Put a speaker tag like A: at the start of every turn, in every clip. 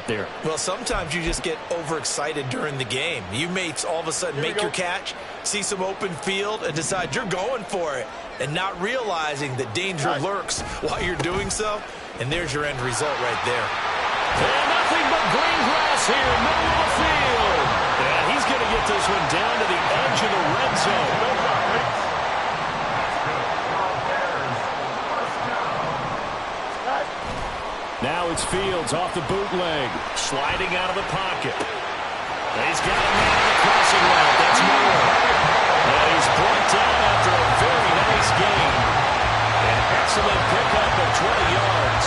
A: there.
B: Well, sometimes you just get overexcited during the game. You may all of a sudden make your catch, see some open field, and decide you're going for it, and not realizing that danger lurks while you're doing so. And there's your end result right there.
A: And nothing but green grass here, middle of the field. And he's going to get this one down to the edge of the red zone. Now it's Fields off the bootleg, sliding out of the pocket. He's got a man on the crossing route. That's more. And he's brought down after a very nice gain. An excellent pickup of 20 yards.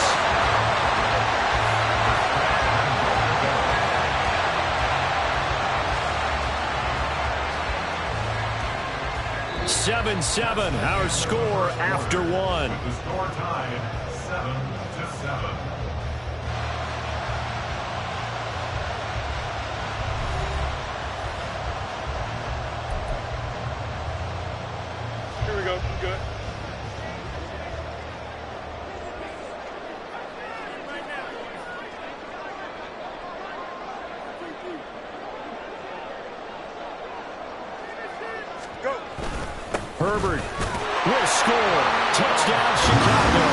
A: 7-7, our score after one.
C: The score tied 7-7.
D: Here we go. Good. Go.
A: Herbert will score. Touchdown, Chicago.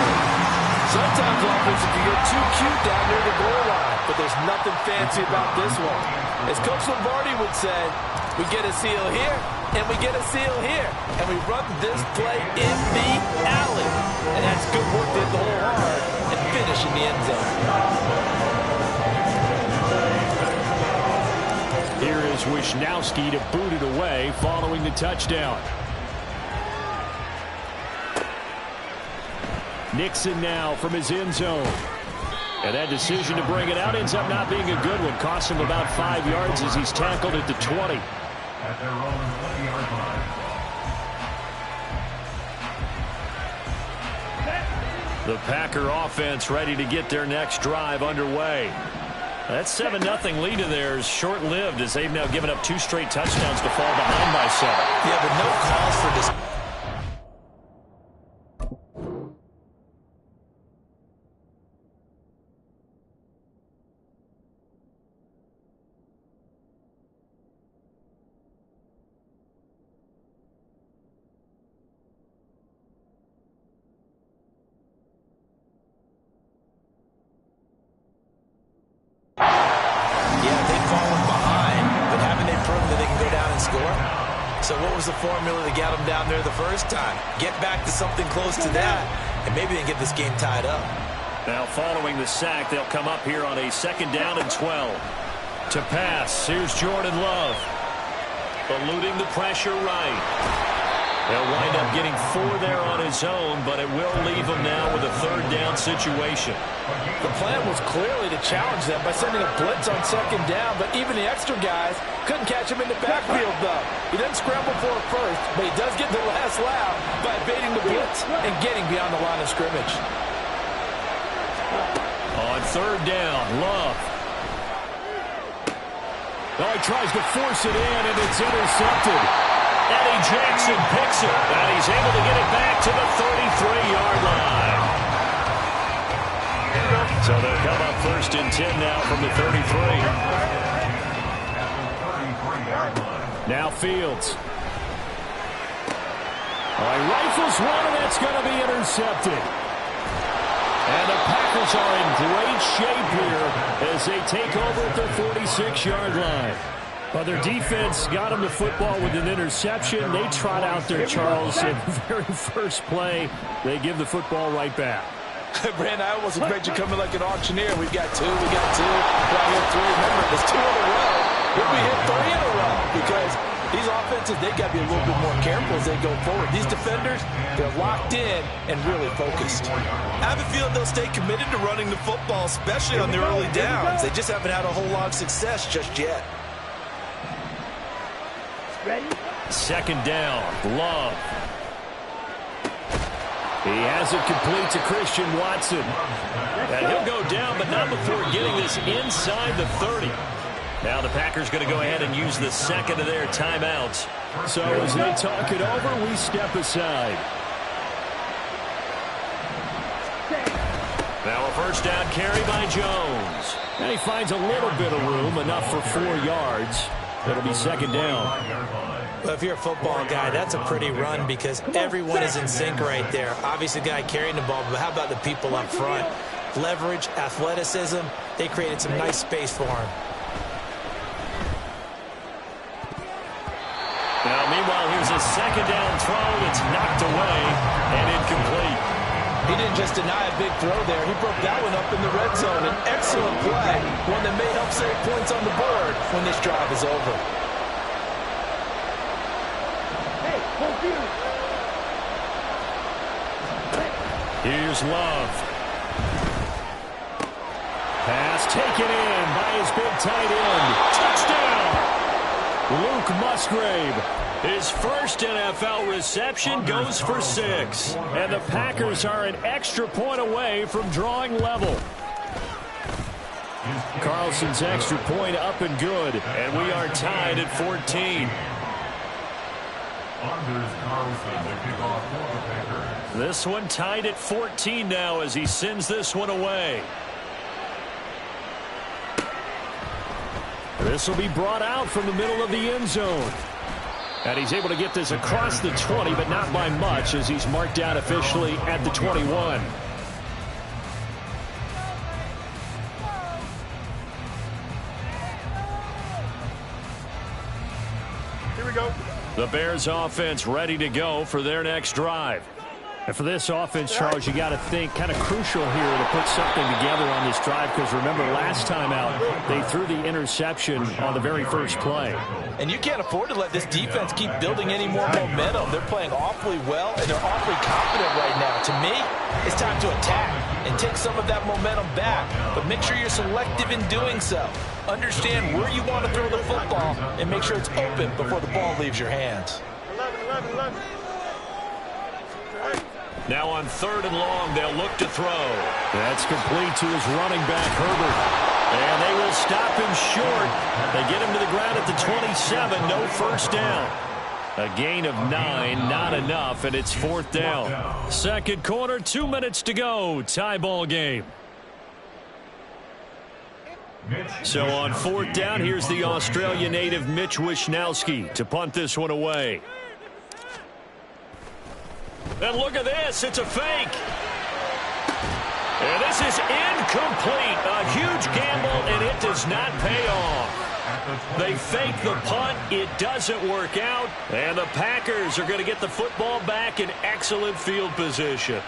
E: Sometimes offenses can get too cute down near the goal line, but there's nothing fancy about this one. As Coach Lombardi would say, we get a seal here, and we get a seal here, and we run this play in the alley. And that's good work to hit the hole hard and finish in the end zone.
A: Here is Wisnowski to boot it away following the touchdown. Nixon now from his end zone. And that decision to bring it out ends up not being a good one. Cost him about 5 yards as he's tackled at the 20.
C: At their own 20-yard line.
A: The Packer offense ready to get their next drive underway. That 7-0 lead of theirs short-lived as they've now given up 2 straight touchdowns to fall behind by 7.
B: Yeah, but no calls for this. So what was the formula that got them down there the first time? Get back to something close to that, and maybe they can get this game tied up.
A: Now following the sack, they'll come up here on a 2nd down and 12. To pass, here's Jordan Love. Eluding the pressure right. They'll wind up getting 4 there on his own, but it will leave him now with a 3rd down situation.
E: The plan was clearly to challenge them by sending a blitz on 2nd down, but even the extra guys couldn't catch him in the backfield, though. He doesn't scramble for it first, but he does get the last laugh by evading the blitz and getting beyond the line of scrimmage.
A: On 3rd down, Love. Oh, he tries to force it in, and it's intercepted. Eddie Jackson picks it, and he's able to get it back to the 33-yard line. So they'll come up 1st and 10 now from the 33. Now Fields. He rifles one, and that's going to be intercepted. And the Packers are in great shape here as they take over at their 46-yard line. Well, their defense got them the football with an interception. They trot out there, Charles, in the very first play. They give the football right back.
E: Brandon, I almost expect you coming like an auctioneer. We've got 2, we got 2, right here 3. Remember, there's 2 in a row. We'll be hit 3 in a row because these offenses, they got to be a little bit more careful as they go forward. These defenders, they're locked in and really focused.
B: I have a feeling they'll stay committed to running the football, especially on their early downs. They just haven't had a whole lot of success just yet.
D: Ready?
A: 2nd down, Love. He has it complete to Christian Watson. And he'll go down, but not before getting this inside the 30. Now the Packers going to go ahead and use the 2nd of their timeouts. So as they talk it over, we step aside. Now a 1st down carry by Jones. And he finds a little bit of room, enough for 4 yards. It'll be second down.
B: Well, if you're a football guy, that's a pretty run because everyone is in sync right there. Obviously, the guy carrying the ball, but how about the people up front? Leverage, athleticism, they created some nice space for him.
A: Now, meanwhile, here's a second down throw that's knocked away and incomplete.
E: He didn't just deny a big throw there. He broke that one up in the red zone. An excellent play, one that may help save points on the board when this drive is over.
A: Here's Love. Pass taken in by his big tight end. Touchdown! Luke Musgrave. His first NFL reception goes for 6. And the Packers are an extra point away from drawing level. Carlson's extra point up and good. And we are tied at 14. This one tied at 14 now as he sends this one away. This will be brought out from the middle of the end zone. And he's able to get this across the 20, but not by much as he's marked out officially at the 21.
D: Here we go.
A: The Bears offense ready to go for their next drive. And for this offense, Charles, you got to think kind of crucial here to put something together on this drive because remember last time out they threw the interception on the very first play.
E: And you can't afford to let this defense keep building any more momentum. They're playing awfully well, and they're awfully confident right now. To me, it's time to attack and take some of that momentum back. But make sure you're selective in doing so. Understand where you want to throw the football and make sure it's open before the ball leaves your hands.
D: 11.
A: Now on 3rd and long, they'll look to throw. That's complete to his running back, Herbert. And they will stop him short. They get him to the ground at the 27. No first down. A gain of 9, not enough, and it's 4th down. Second quarter, 2 minutes to go. Tie ball game. So on 4th down, here's the Australia native Mitch Wishnowsky to punt this one away. And look at this. It's a fake. And this is incomplete. A huge gamble, and it does not pay off. They fake the punt. It doesn't work out. And the Packers are going to get the football back in excellent field position.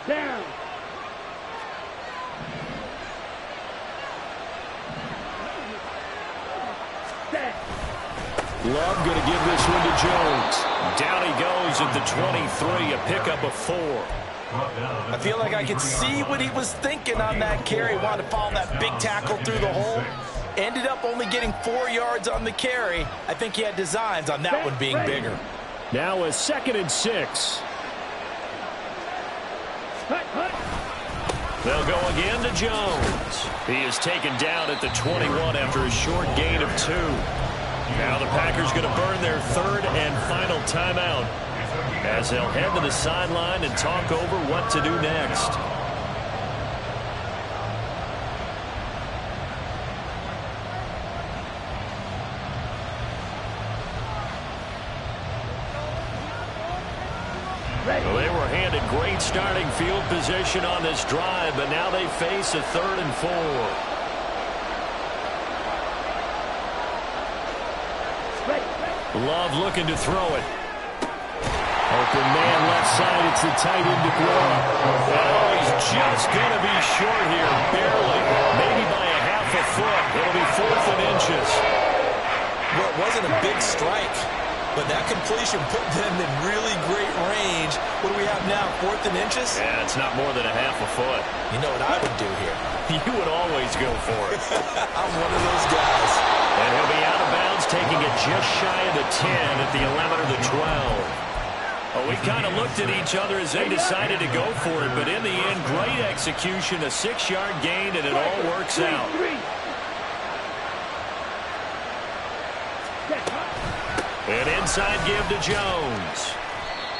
D: Down.
A: Love going to give this one to Jones. Down he goes at the 23, a pickup of 4.
E: I feel like I could see what he was thinking on that carry. Wanted to follow that big tackle through the hole. Ended up only getting 4 yards on the carry. I think he had designs on that one being bigger.
A: Now a 2nd and 6. They'll go again to Jones. He is taken down at the 21 after a short gain of 2. Now the Packers going to burn their 3rd and final timeout as they'll head to the sideline and talk over what to do next. Well, they were handed great starting field position on this drive, but now they face a 3rd and 4. Love looking to throw it. Open man left side. It's the tight end to Guerra. Oh, he's just going to be short here. Barely. Maybe by a half a foot. It'll be 4th and inches.
B: Well, it wasn't a big strike, but that completion put them in really great range. What do we have now, 4th and inches?
A: Yeah, it's not more than a half a foot.
B: You know what I would do here?
A: You would always go for it.
B: I'm one of those guys.
A: And he'll be out of bounds, taking it just shy of the 10 at the 11 or the 12. Well, we kind of looked at each other as they decided to go for it, but in the end, great execution, a 6-yard gain, and it all works out. An inside give to Jones.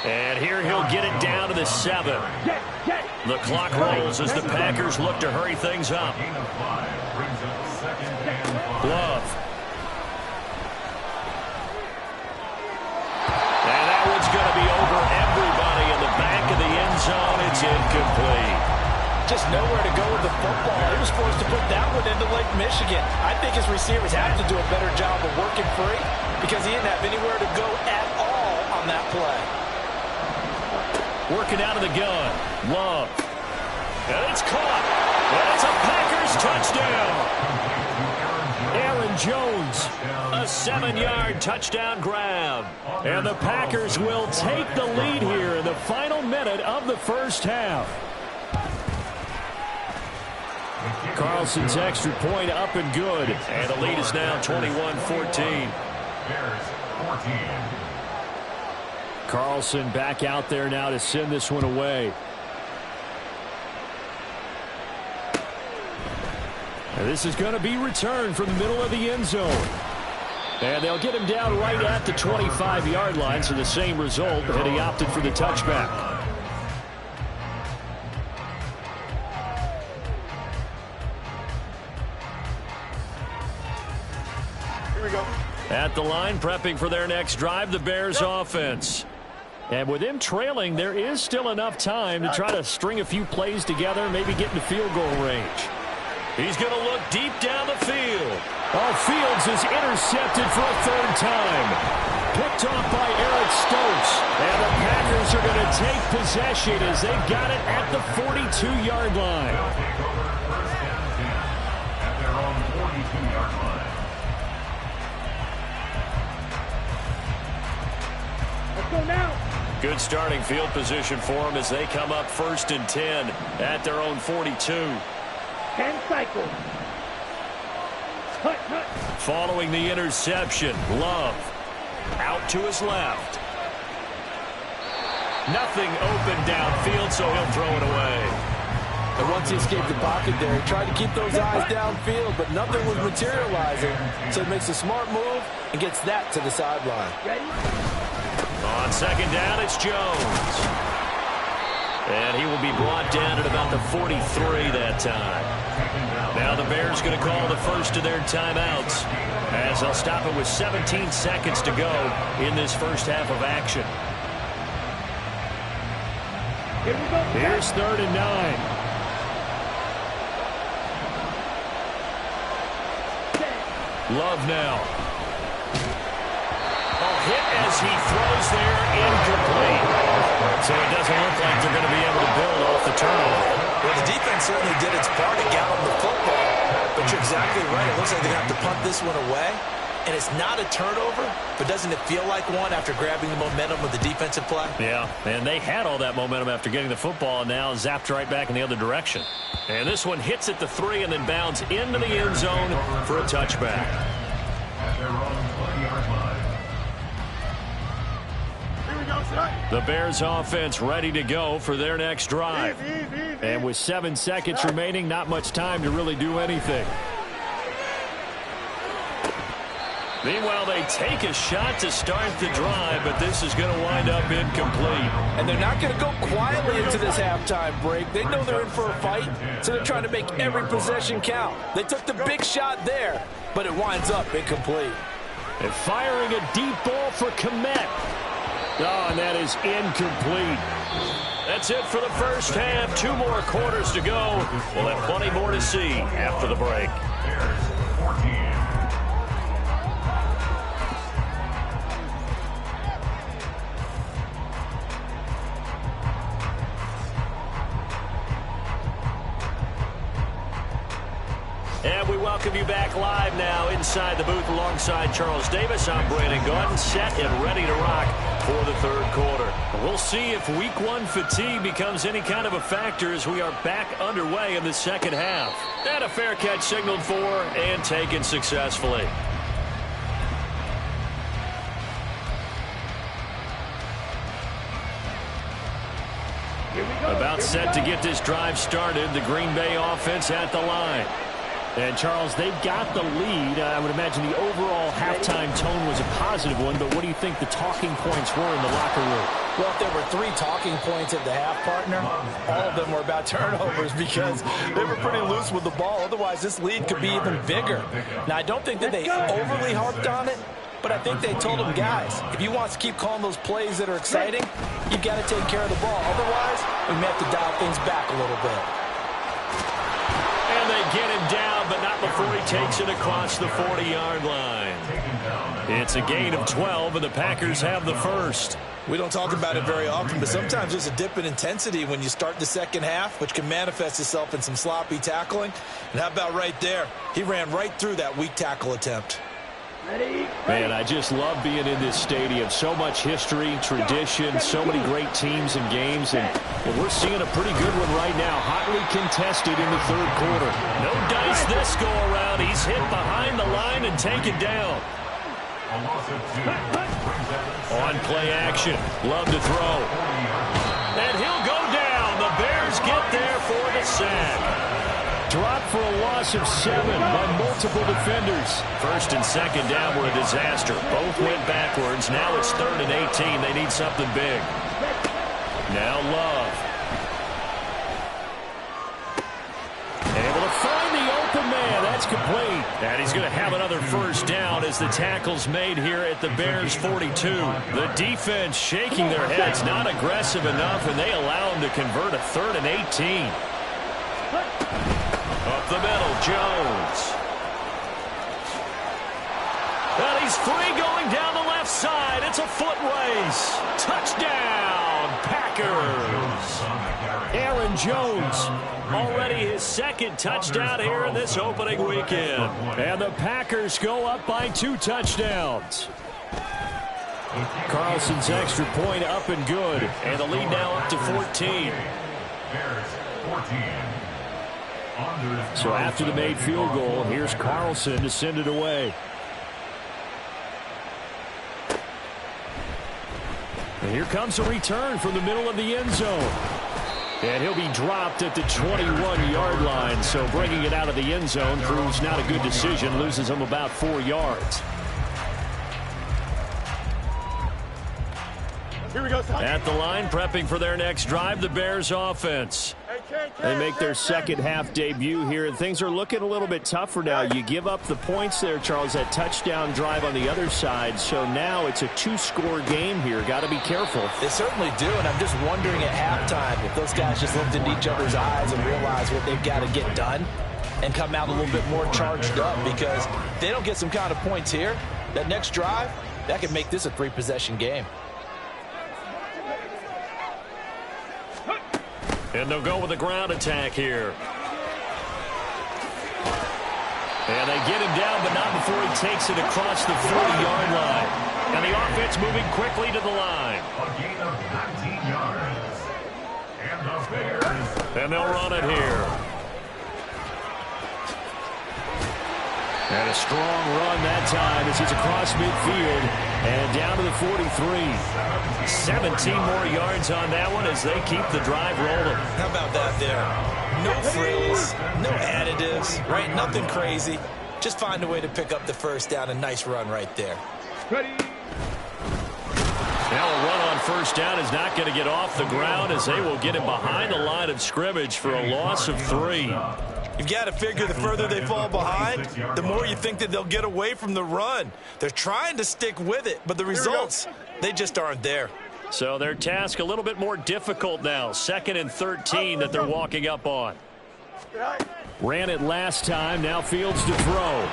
A: And here he'll get it down to the 7. The clock rolls as the Packers look to hurry things up. Love. And that one's going to be over everybody in the back of the end zone. It's incomplete.
E: Just nowhere to go with the football. He was forced to put that one into Lake Michigan. I think his receivers have to do a better job of working free because he didn't have anywhere to go at all on that play.
A: Working out of the gun. Love. And it's caught. And it's a Packers touchdown. Aaron Jones. A 7-yard touchdown grab. And the Packers will take the lead here in the final minute of the first half. Carlson's extra point up and good. And the lead is now 21-14. Carlson back out there now to send this one away. And this is going to be returned from the middle of the end zone. And they'll get him down right at the 25-yard line, so the same result, and he opted for the touchback.
D: Here we go.
A: At the line, prepping for their next drive, the Bears offense. And with him trailing, there is still enough time to try to string a few plays together, maybe get into field goal range. He's going to look deep down the field. Oh, Fields is intercepted for a 3rd time. Picked off by Eric Stokes. And the Packers are going to take possession as they've got it at the 42-yard line.
C: At their own 42-yard line.
D: Let's go now.
A: Good starting field position for them as they come up 1st and 10 at their own 42.
D: 10 cycles. Cut.
A: Following the interception, Love out to his left. Nothing open downfield, so he'll throw it away.
E: And once he escaped the pocket there, he tried to keep those eyes downfield, but nothing was materializing. So he makes a smart move and gets that to the sideline.
D: Ready?
A: On 2nd down, it's Jones. And he will be brought down at about the 43 that time. Now the Bears going to call the first of their timeouts as they'll stop it with 17 seconds to go in this first half of action.
D: Here we go.
A: Here's 3rd and 9. Love now. Hit as he throws there, incomplete. So it doesn't look like they're going to be able to build off the turnover.
B: Well, the defense certainly did its part to gallop the football. But you're exactly right. It looks like they're going to have to punt this one away. And it's not a turnover, but doesn't it feel like one after grabbing the momentum with the defensive play?
A: Yeah, and they had all that momentum after getting the football, and now zapped right back in the other direction. And this one hits at the 3 and then bounds into the end zone for a touchback.
C: At their own 20-yard line.
A: The Bears offense ready to go for their next drive. And with 7 seconds remaining, not much time to really do anything. Meanwhile, they take a shot to start the drive, but this is going to wind up incomplete.
E: And they're not going to go quietly into this halftime break. They know they're in for a fight, so they're trying to make every possession count. They took the big shot there, but it winds up incomplete.
A: And firing a deep ball for Kmet. Oh, and that is incomplete. That's it for the first half. 2 more quarters to go. We'll have plenty more to see after the break. And we welcome you back live now inside the booth alongside Charles Davis. I'm Brandon Gordon, set and ready to rock for the 3rd quarter. We'll see if week 1 fatigue becomes any kind of a factor as we are back underway in the 2nd half. And a fair catch signaled for and taken successfully. About set to get this drive started. The Green Bay offense at the line. And, Charles, they've got the lead. I would imagine the overall halftime tone was a positive one, but what do you think the talking points were in the locker room?
E: Well, if there were 3 talking points at the half, partner, all of them were about turnovers because they were pretty loose with the ball. Otherwise, this lead could be even bigger. Now, I don't think that they overly harped on it, but I think they told them, guys, if you want to keep calling those plays that are exciting, you've got to take care of the ball. Otherwise, we may have to dial things back a little bit.
A: And they get him down, but not before he takes it across the 40-yard line. It's a gain of 12, and the Packers have the first.
B: We don't talk about it very often, but sometimes there's a dip in intensity when you start the second half, which can manifest itself in some sloppy tackling. And how about right there? He ran right through that weak tackle attempt.
A: Man, I just love being in this stadium. So much history, tradition, so many great teams and games. And we're seeing a pretty good one right now. Hotly contested in the third quarter. No dice this go around. He's hit behind the line and taken down. On play action. Love to throw. And he'll go down. The Bears get there for the sack. Dropped for a loss of 7 by multiple defenders. First and second down were a disaster. Both went backwards. Now it's 3rd and 18. They need something big. Now Love. Able to find the open man. That's complete. And he's going to have another first down as the tackle's made here at the Bears 42. The defense shaking their heads, not aggressive enough, and they allow him to convert a 3rd and 18. Up the middle, Jones. And he's free going down the left side. It's a foot race. Touchdown, Packers. Aaron Jones, already his 2nd touchdown here in this opening weekend. And the Packers go up by 2 touchdowns. Carlson's extra point up and good. And the lead now up to 14. So after the made field goal, here's Carlson to send it away. And here comes a return from the middle of the end zone. And he'll be dropped at the 21-yard line. So bringing it out of the end zone proves not a good decision. Loses him about 4 yards.
D: Here we go, son.
A: At the line, prepping for their next drive, the Bears offense. They make their second half debut here, and things are looking a little bit tougher now. You give up the points there, Charles, that touchdown drive on the other side. So now it's a 2-score game here. Got to be careful.
E: They certainly do, and I'm just wondering at halftime if those guys just looked into each other's eyes and realized what they've got to get done and come out a little bit more charged up, because if they don't get some kind of points here, that next drive, that could make this a 3-possession game.
A: And they'll go with a ground attack here. And they get him down, but not before he takes it across the 40-yard line. And the offense moving quickly to the line.
C: A gain of 19 yards. And the Bears.
A: And they'll run it here. And a strong run that time as he's across midfield and down to the 43. 17 more yards on that one as they keep the drive rolling.
B: How about that there? No frills, no additives, right? Nothing crazy. Just find a way to pick up the first down. A nice run right there.
D: Ready.
A: Now a run on first down is not going to get off the ground as they will get him behind the line of scrimmage for a loss of 3.
B: You've got to figure the further they fall behind, the more you think that they'll get away from the run. They're trying to stick with it, but the results, they just aren't there.
A: So their task a little bit more difficult now. 2nd and 13 that they're walking up on. Ran it last time. Now Fields to throw.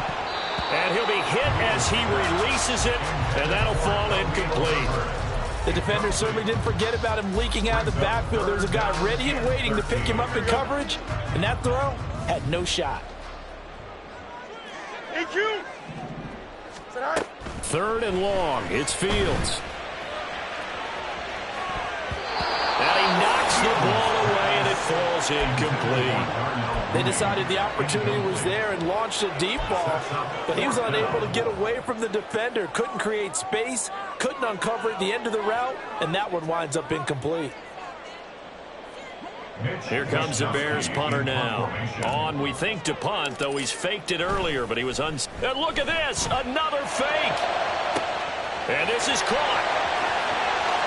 A: And he'll be hit as he releases it, and that'll fall incomplete.
E: The defender certainly didn't forget about him leaking out of the backfield. There's a guy ready and waiting to pick him up in coverage, and that throw had no shot.
D: AQ.
A: 3rd and long. It's Fields. And he knocks the ball away, and it falls incomplete.
E: They decided the opportunity was there and launched a deep ball, but he was unable to get away from the defender. Couldn't create space, couldn't uncover at the end of the route, and that one winds up incomplete.
A: Here comes the Bears punter now. On, we think, to punt, though he's faked it earlier, but he was And look at this, another fake. And this is caught.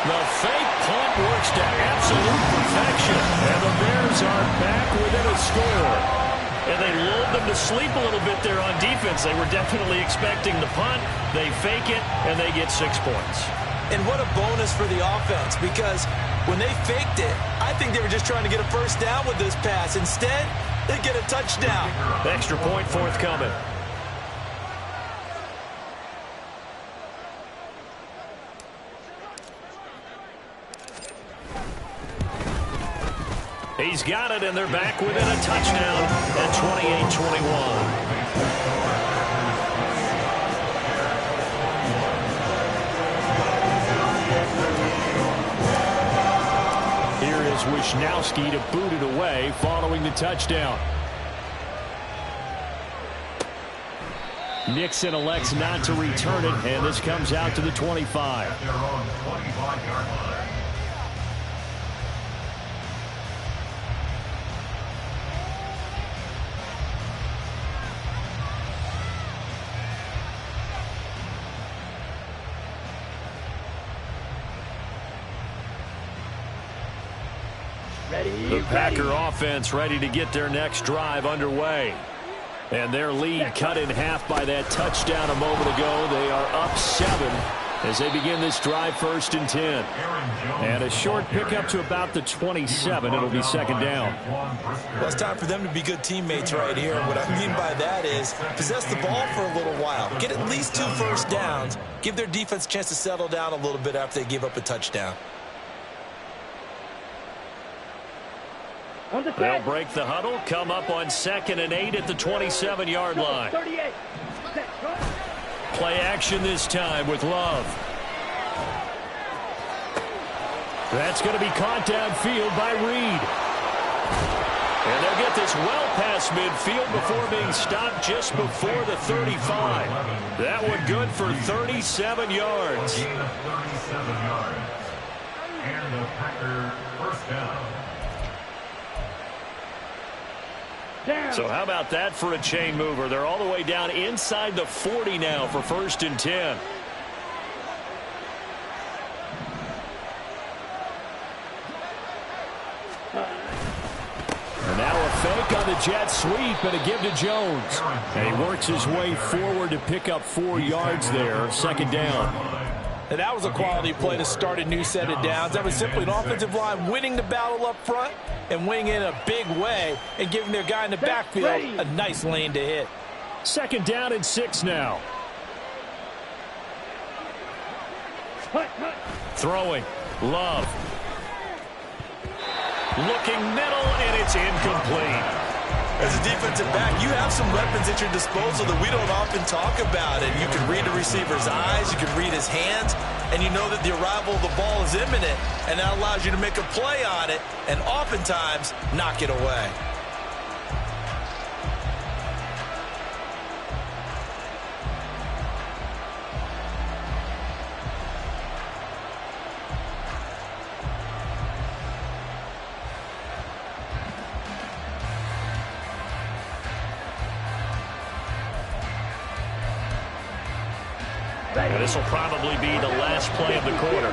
A: The fake punt works to absolute perfection. And the Bears are back within a score. And they lulled them to sleep a little bit there on defense. They were definitely expecting the punt. They fake it, and they get 6 points.
B: And what a bonus for the offense, because when they faked it, I think they were just trying to get a first down with this pass. Instead, they get a touchdown.
A: Extra point forthcoming. He's got it, and they're back within a touchdown at 28-21. Wishnowski to boot it away following the touchdown. Nixon elects not to return it, and this comes out to the 25.
C: At their own 25-yard line.
A: The Packer offense ready to get their next drive underway. And their lead cut in half by that touchdown a moment ago. They are up 7 as they begin this drive, 1st and 10. And a short pickup to about the 27. It'll be second down.
B: Well, it's time for them to be good teammates right here. And what I mean by that is possess the ball for a little while. Get at least 2 first downs. Give their defense a chance to settle down a little bit after they give up a touchdown.
A: They'll break the huddle, come up on 2nd and 8 at the 27-yard line. Play action this time with Love. That's going to be caught downfield by Reed. And they'll get this well past midfield before being stopped just before the 35. That one good for 37 yards.
C: 37 yards. And the Packer first down.
A: So how about that for a chain mover? They're all the way down inside the 40 now for 1st and 10. And now a fake on the jet sweep and a give to Jones. And he works his way forward to pick up 4 yards there, 2nd down.
E: And that was a quality play to start a new set of downs. That was simply an offensive line winning the battle up front and winning in a big way and giving their guy in the backfield a nice lane to hit.
A: 2nd down and 6 now. Throwing. Love. Looking middle, and it's incomplete.
B: As a defensive back, you have some weapons at your disposal that we don't often talk about. And you can read the receiver's eyes, you can read his hands, and you know that the arrival of the ball is imminent. And that allows you to make a play on it and oftentimes knock it away.
A: And this will probably be the last play of the quarter.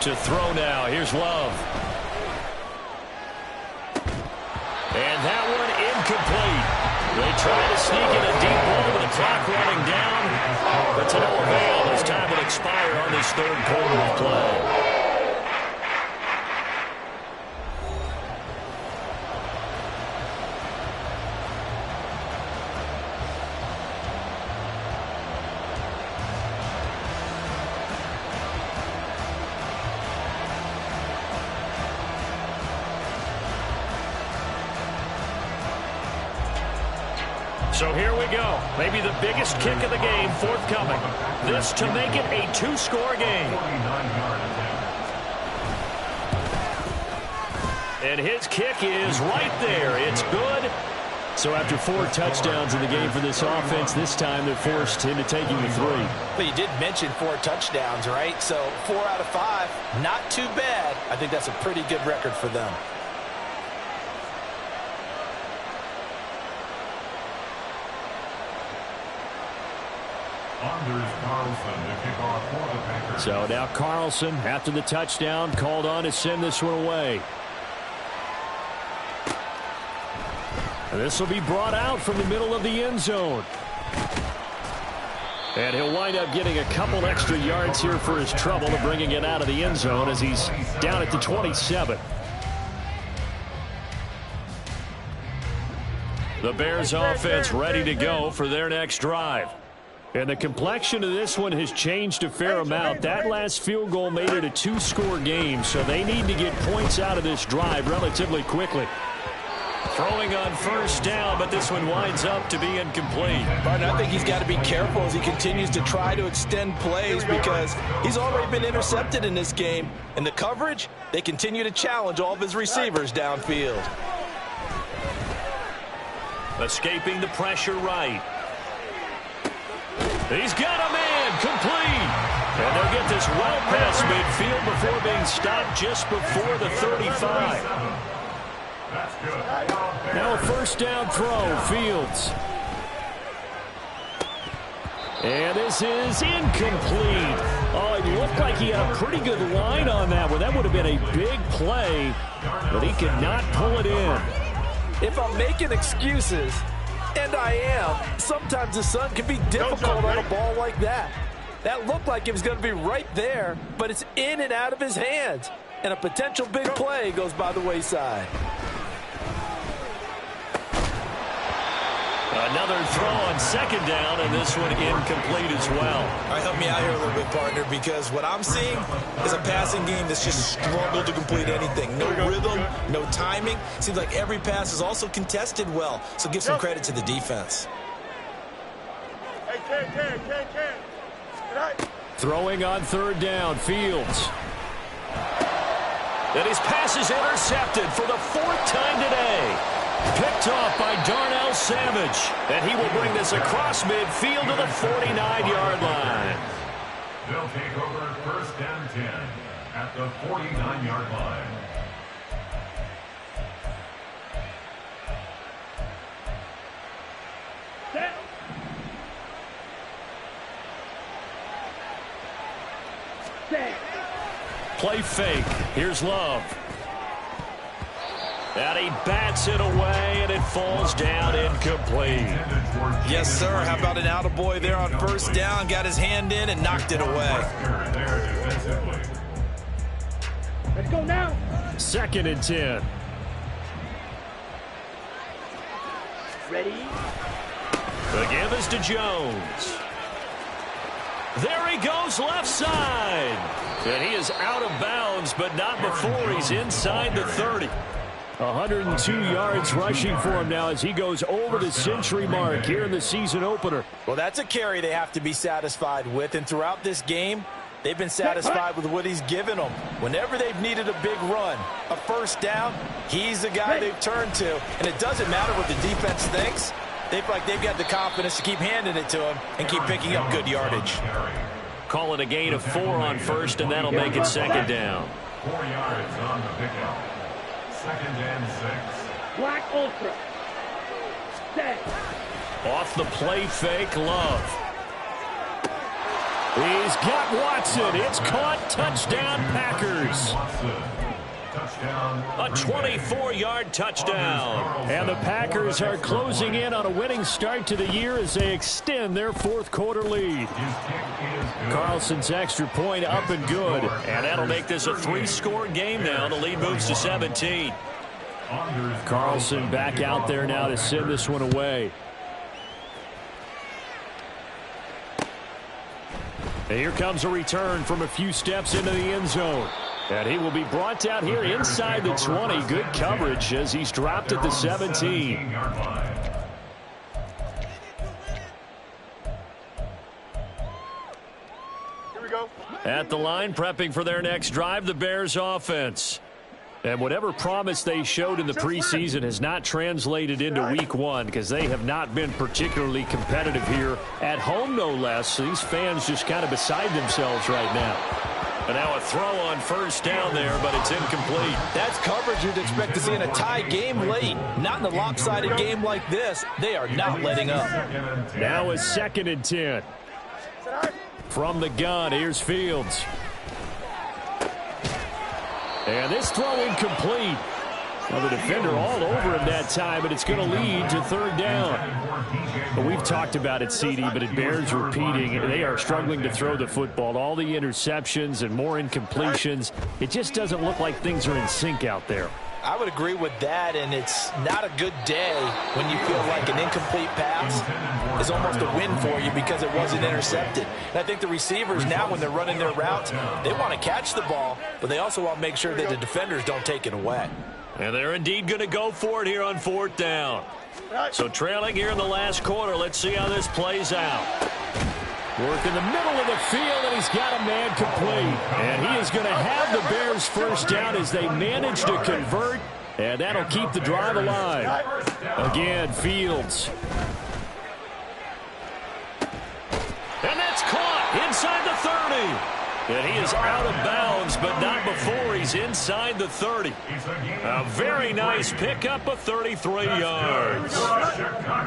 A: To throw now. Here's Love. And that one incomplete. They try to sneak in a deep ball with the clock running down. But to no avail as time will expire on this 3rd quarter of play. So here we go. Maybe the biggest kick of the game forthcoming. This to make it a 2-score game. And his kick is right there. It's good. So after 4 touchdowns in the game for this offense, this time they're forced into taking the 3.
E: But you did mention 4 touchdowns, right? So 4 out of 5, not too bad. I think that's a pretty good record for them.
A: So now Carlson, after the touchdown, called on to send this one away. And this will be brought out from the middle of the end zone. And he'll wind up getting a couple extra yards here for his trouble of bringing it out of the end zone as he's down at the 27. The Bears offense ready to go for their next drive. And the complexion of this one has changed a fair amount. That last field goal made it a 2-score game, so they need to get points out of this drive relatively quickly. Throwing on first down, but this one winds up to be incomplete.
E: Martin, I think he's got to be careful as he continues to try to extend plays because he's already been intercepted in this game. And the coverage, they continue to challenge all of his receivers downfield.
A: Escaping the pressure right. He's got a man complete. And they'll get this well past midfield before being stopped just before the 35. Now a first down throw, Fields. And this is incomplete. Oh, it looked like he had a pretty good line on that one. That would have been a big play, but he could not pull it in.
E: If I'm making excuses, and I am, sometimes the sun can be difficult on a ball like that. That looked like it was going to be right there, but it's in and out of his hands. And a potential big play goes by the wayside.
A: Another throw on second down, and this one incomplete as well.
B: All right, help me out here a little bit, partner, because what I'm seeing is a passing game that's just struggled to complete anything. No rhythm, no timing. Seems like every pass is also contested well, so give some credit to the defense.
A: Throwing on third down, Fields. And his pass is intercepted for the 4th time today. Picked off by Darnell Savage. And he will bring this across midfield to the 49-yard line.
C: They'll take over first and 10 at the 49-yard line.
D: Set. Set.
A: Play fake. Here's Love. And he bats it away, and it falls down incomplete.
B: Yes, sir. How about an attaboy there on first down? Got his hand in and knocked it away.
D: Let's go now.
A: 2nd and 10.
D: Ready?
A: The give is to Jones. There he goes left side. And he is out of bounds, but not before he's inside the 30. 102 yards rushing for him now as he goes over the century mark here in the season opener.
E: Well, that's a carry they have to be satisfied with. And throughout this game, they've been satisfied with what he's given them. Whenever they've needed a big run, a first down, he's the guy they've turned to. And it doesn't matter what the defense thinks. They've got the confidence to keep handing it to him and keep picking up good yardage.
A: Call it a gain of 4 on first, and that'll make it 2nd down.
C: 4 yards on the pickup. 2nd and 6.
D: Black Ultra. Set.
A: Off the play fake, Love. He's got Watson. It's caught. Touchdown, Packers. A 24-yard touchdown. And the Packers are closing in on a winning start to the year as they extend their 4th quarter lead. Carlson's extra point up and good. And that'll make this a 3-score game now. The lead moves to 17. Carlson back out there now to send this one away. And here comes a return from a few steps into the end zone. And he will be brought down here inside the 20. Good coverage as he's dropped at the 17.
D: Here we go.
A: At the line, prepping for their next drive, the Bears offense. And whatever promise they showed in the preseason has not translated into week one because they have not been particularly competitive here at home, no less. These fans just kind of beside themselves right now. And now a throw on first down there, but it's incomplete.
E: That's coverage you'd expect to see in a tie game late. Not in a lopsided game like this. They are not letting up.
A: Now a 2nd and 10. From the gun, here's Fields. And this throw incomplete. Well, the defender all over him that time, but it's going to lead to 3rd down. Well, we've talked about it, CD, but it bears repeating. They are struggling to throw the football. All the interceptions and more incompletions. It just doesn't look like things are in sync out there.
E: I would agree with that, and it's not a good day when you feel like an incomplete pass is almost a win for you because it wasn't intercepted. And I think the receivers now, when they're running their routes, they want to catch the ball, but they also want to make sure that the defenders don't take it away.
A: And they're indeed going to go for it here on 4th down. So trailing here in the last quarter, let's see how this plays out. Work in the middle of the field, and he's got a man complete. And he is going to have the Bears first down as they manage to convert, and that'll keep the drive alive. Again, Fields. And that's caught inside the 30. And he is out of bounds, but not before he's inside the 30. A very nice pickup of 33 yards.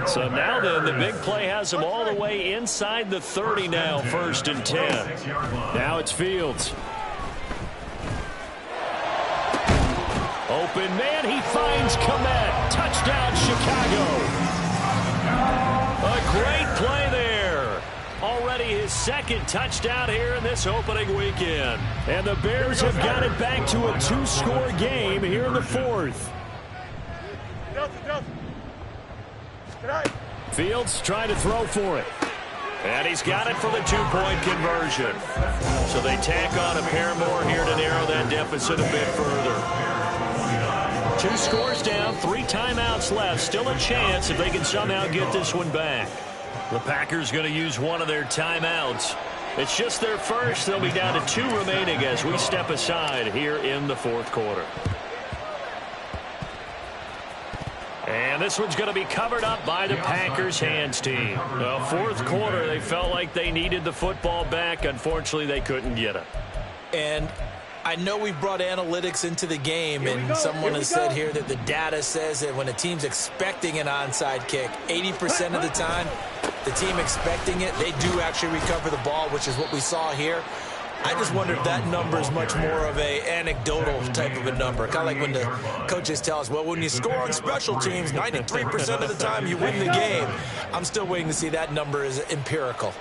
A: So now then, the big play has him all the way inside the 30 now, 1st and 10. Now it's Fields. Open man, he finds Komet. Touchdown, Chicago. A great play there. Already his 2nd touchdown here in this opening weekend. And the Bears have got it back to a 2-score game here in the 4th. Fields trying to throw for it. And he's got it for the 2-point conversion. So they tack on a pair more here to narrow that deficit a bit further. 2 scores down, 3 timeouts left. Still a chance if they can somehow get this one back. The Packers going to use one of their timeouts. It's just their first. They'll be down to 2 remaining as we step aside here in the 4th quarter. And this one's going to be covered up by the Packers hands team. Well, 4th quarter, they felt like they needed the football back. Unfortunately, they couldn't get it.
B: And I know we brought analytics into the game, and someone has said here that the data says that when a team's expecting an onside kick, 80% of the time, the team expecting it, they do actually recover the ball, which is what we saw here. I just wonder if that number is much more of a anecdotal type of a number. Kind of like when the coaches tell us, well, when you score on special teams, 93% of the time you win the game. I'm still waiting to see that number is empirical.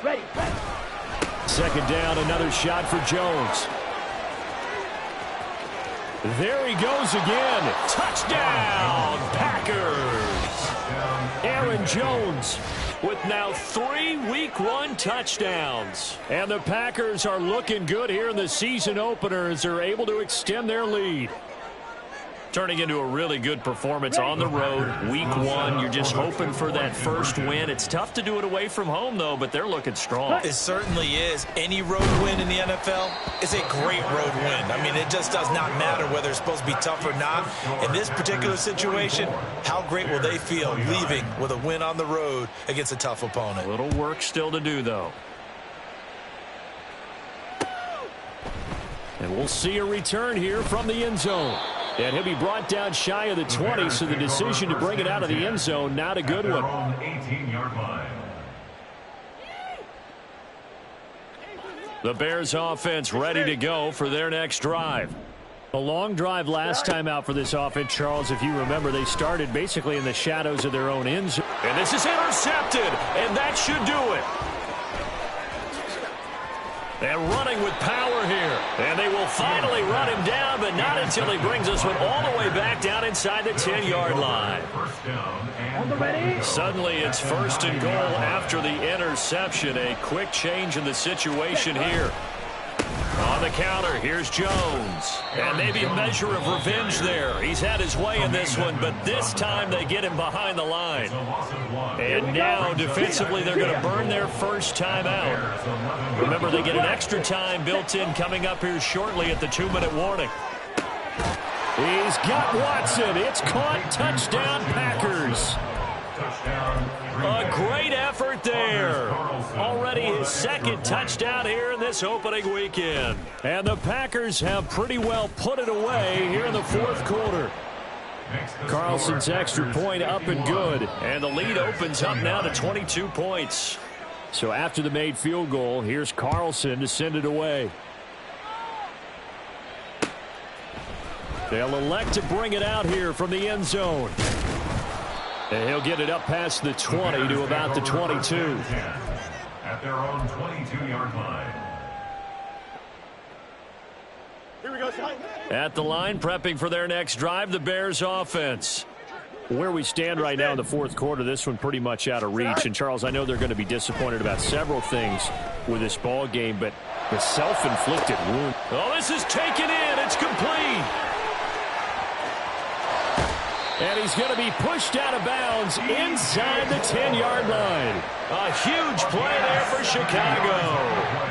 D: Ready.
A: 2nd down, another shot for Jones. There he goes again. Touchdown, Packers. Aaron Jones with now 3 Week 1 touchdowns. And the Packers are looking good here in the season opener as they're able to extend their lead. Turning into a really good performance on the road. Week 1, you're just hoping for that first win. It's tough to do it away from home, though, but they're looking strong.
B: It certainly is. Any road win in the NFL is a great road win. I mean, it just does not matter whether it's supposed to be tough or not. In this particular situation, how great will they feel leaving with a win on the road against a tough opponent?
A: A little work still to do, though. And we'll see a return here from the end zone. And he'll be brought down shy of the 20, so the decision to bring it out of the end zone, not a good one. The Bears offense ready to go for their next drive. A long drive last time out for this offense, Charles. If you remember, they started basically in the shadows of their own end zone. And this is intercepted, and that should do it. And running with power here. And they will finally run him down, but not until he brings us one all the way back down inside the 10-yard line. Suddenly it's 1st and goal after the interception. A quick change in the situation here. On the counter, here's Jones. And maybe a measure of revenge there. He's had his way in this one, but this time they get him behind the line. And now, defensively, they're going to burn their first time out. Remember, they get an extra time built in coming up here shortly at the 2-minute warning. He's got Watson. It's caught. Touchdown, Packers. A great effort there. Already his second touchdown here in this opening weekend. And the Packers have pretty well put it away here in the fourth quarter. Carlson's extra point up and good. And the lead opens up now to 22 points. So after the made field goal, here's Carlson to send it away. They'll elect to bring it out here from the end zone. And he'll get it up past the 20 to about the 22.
C: At their own 22-yard line.
F: Here we go, son.
A: At the line, prepping for their next drive, the Bears offense. Where we stand right now in the fourth quarter, this one pretty much out of reach. And, Charles, I know they're going to be disappointed about several things with this ball game, but the self-inflicted wound. Oh, this is taken in. It's complete. And he's going to be pushed out of bounds inside the 10-yard line. A huge play there for Chicago.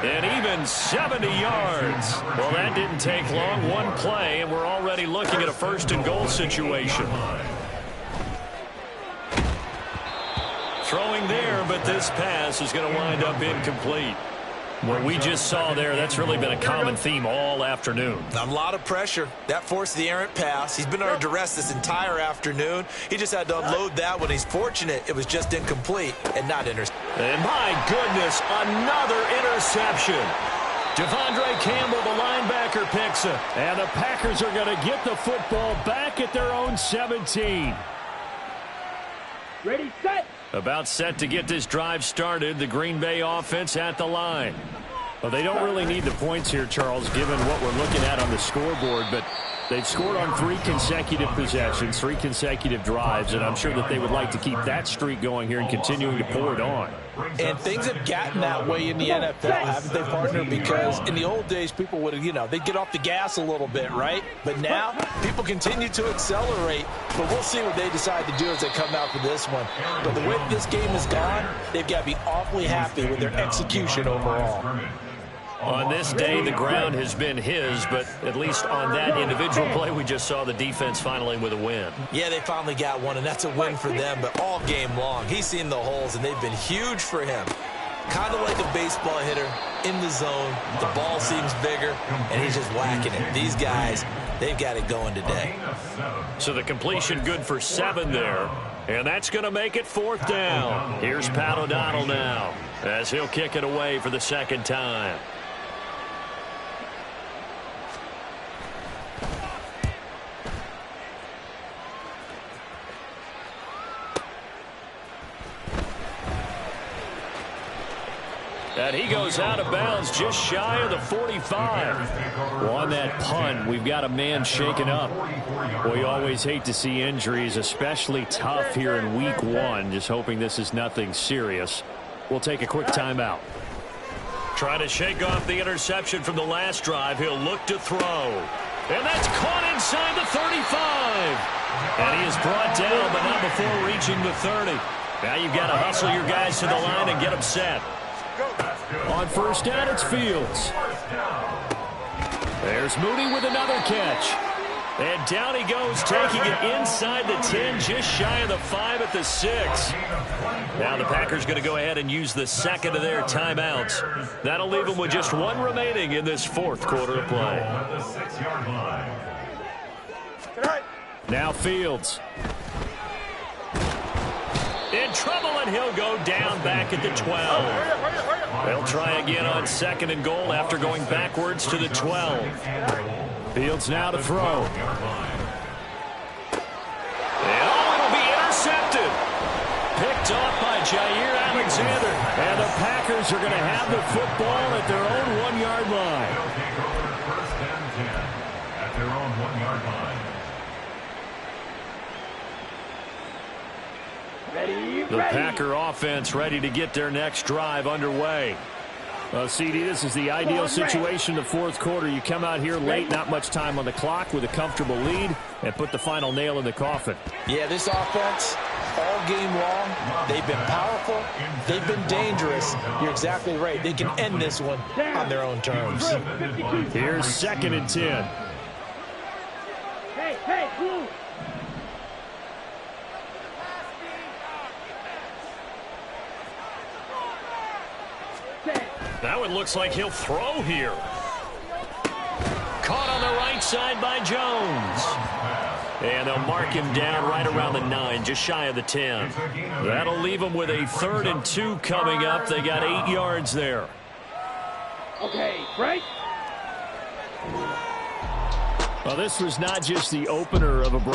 A: And even 70 yards. Well, that didn't take long. One play, and we're already looking at a first-and-goal situation. Throwing there, but this pass is going to wind up incomplete. What we just saw there, that's really been a common theme all afternoon.
B: A lot of pressure. That forced the errant pass. He's been under duress this entire afternoon. He just had to unload that one. He's fortunate it was just incomplete and not intercepted.
A: And my goodness, another interception. Devondre Campbell, the linebacker, picks it. And the Packers are going to get the football back at their own 17.
D: Ready, set.
A: About set to get this drive started, the Green Bay offense at the line. Well, they don't really need the points here, Charles, given what we're looking at on the scoreboard, but they've scored on 3 consecutive possessions, 3 consecutive drives, and I'm sure that they would like to keep that streak going here and continuing to pour it on.
E: And things have gotten that way in the NFL, haven't they, partner? Because in the old days, people would have, they'd get off the gas a little bit, right? But now, people continue to accelerate. But we'll see what they decide to do as they come out for this one. But the way this game has gone, they've got to be awfully happy with their execution overall.
A: On this day, the ground has been his, but at least on that individual play, we just saw the defense finally with a win.
B: Yeah, they finally got one, and that's a win for them, but all game long, he's seen the holes, and they've been huge for him. Kind of like a baseball hitter in the zone. The ball seems bigger, and he's just whacking it. These guys, they've got it going today.
A: So the completion good for 7 there, and that's going to make it 4th down. Here's Pat O'Donnell now as he'll kick it away for the second time. And he goes out of bounds just shy of the 45. Well, on that punt, we've got a man shaken up. We always hate to see injuries, especially tough here in week 1. Just hoping this is nothing serious. We'll take a quick timeout. Trying to shake off the interception from the last drive. He'll look to throw. And that's caught inside the 35. And he is brought down, but not before reaching the 30. Now you've got to hustle your guys to the line and get them set. On first down, it's Fields. There's Mooney with another catch. And down he goes, taking it inside the 10, just shy of the 5 at the 6. Now the Packers going to go ahead and use the second of their timeouts. That'll leave them with just 1 remaining in this 4th quarter of play. Now Fields. In trouble, and he'll go down back at the 12. They'll try again on 2nd and goal after going backwards to the 12. Fields now to throw. And it'll be intercepted. Picked off by Jair Alexander. And the Packers are going to have the football at their own 1-yard line.
C: They'll take over first and 10 at their own 1-yard line.
D: Ready,
A: The Packer offense ready to get their next drive underway. Well, CD, this is the ideal situation in the fourth quarter. You come out here late, not much time on the clock with a comfortable lead, and put the final nail in the coffin.
B: Yeah, this offense, all game long, they've been powerful, they've been dangerous. You're exactly right. They can end this one on their own terms.
A: Here's 2nd and 10.
D: Hey, blue.
A: Now it looks like he'll throw here. Caught on the right side by Jones. And they'll mark him down right around the 9, just shy of the 10. That'll leave them with a 3rd and 2 coming up. They got 8 yards there.
D: Okay, break.
A: Well, this was not just the opener of a